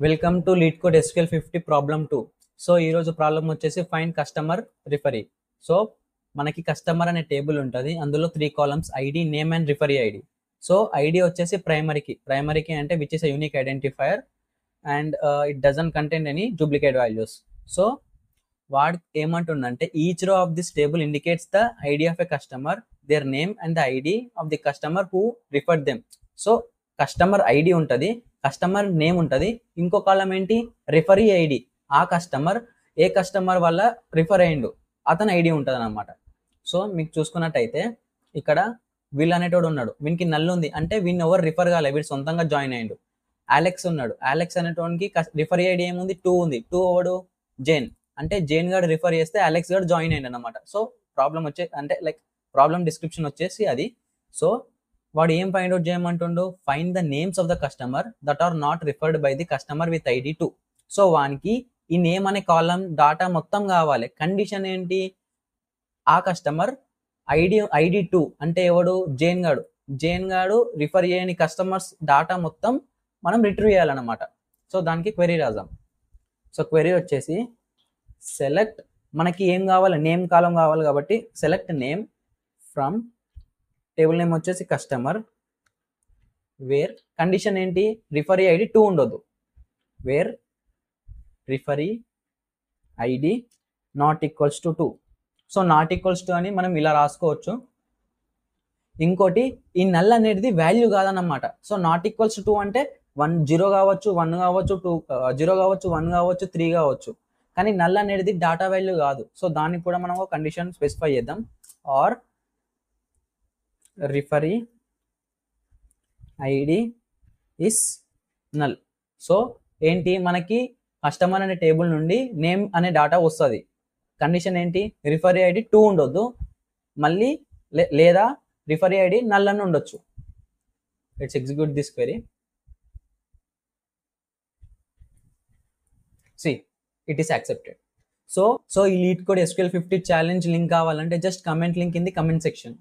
Welcome to LeetCode SQL 50 problem 2. So ఈరోజు problem వచ్చేసి find customer referee. So మనకి customer అనే table ఉంటుంది, అందులో 3 columns ID, name and referee ID. So ID వచ్చేసి ప్రైమరీకి అంటే which is a unique identifier and it doesn't contain any duplicate values. So వాడు ఏమంటుండంటే each row of this table indicates the ID of a customer, their name and the ID of the customer who referred them. So customer ID ఉంటుంది, customer name ఉంటుంది, ఇంకో కాలం ఏంటి referee ID. ఆ customer ఏ customer వల్ల refer అయ్యిండు అతని ID ఉంటుంది అనమాట. సో మీకు చూసుకున్నట్టయితే ఇక్కడ వీల్ అనేటోడు ఉన్నాడు, వీనికి నల్ ఉంది అంటే వీడిని ఎవరు రిఫర్ కాలే, వీడు సొంతంగా జాయిన్ అయ్యిండు. అలెక్స్ ఉన్నాడు, అలెక్స్ అనేటోనికి రిఫరీ ఐడి ఏముంది 2 ఉంది. 2 ఎవడు జేన్, అంటే జేన్ గారు రిఫర్ చేస్తే అలెక్స్ గారు జాయిన్ అయ్యిండు అనమాట. సో ప్రాబ్లం వచ్చే అంటే లైక్ ప్రాబ్లం డిస్క్రిప్షన్ వచ్చేసి అది. సో వాడు ఏం ఫైండ్ అవుట్ చేయమంటుండు, find the names of the customer that are not referred by the customer with ID 2. So వానికి ఈ నేమ్ అనే కాలం డాటా మొత్తం కావాలి. కండిషన్ ఏంటి, ఆ కస్టమర్ ఐడి 2 అంటే ఎవడు జేన్ గాడు రిఫర్ చేయని కస్టమర్స్ డాటా మొత్తం మనం రిట్రీవ్ చేయాలన్నమాట. సో దానికి క్వెరీ రాద్దాం. సో క్వెరీ వచ్చేసి సెలెక్ట్, మనకి ఏం కావాలి, నేమ్ కాలం కావాలి కాబట్టి select name from table name వచ్చేసి కస్టమర్, వేర్ కండిషన్ ఏంటి రిఫరీ ఐడి 2 ఉండొద్దు, where referee ID not equals to 2. So not equals to అని మనం ఇలా రాసుకోవచ్చు. ఇంకోటి ఈ నల్ అనేది వాల్యూ కాదన్నమాట. సో నాట్ ఈక్వల్స్ టు అంటే 0 కావచ్చు, 1 కావచ్చు, 2 0 కావచ్చు, 1 కావచ్చు, 3 కావచ్చు, కానీ నల్ అనేది డాటా వాల్యూ కాదు. సో దానికి కూడా మనం ఒక కండిషన్ స్పెసిఫై చేద్దాం, or referee ID is null. So ఏంటి, మనకి కస్టమర్ అనే టేబుల్ నుండి నేమ్ అనే డాటా వస్తుంది. కండిషన్ ఏంటి, రిఫరీ ఐడి 2 ఉండొద్దు, మళ్ళీ లేదా రిఫరీ ఐడి నల్ అని ఉండొచ్చు. Let's execute this query. See it is accepted. So ఈ LeetCode SQL 50 challenge link కావాలంటే just comment link in the comment section.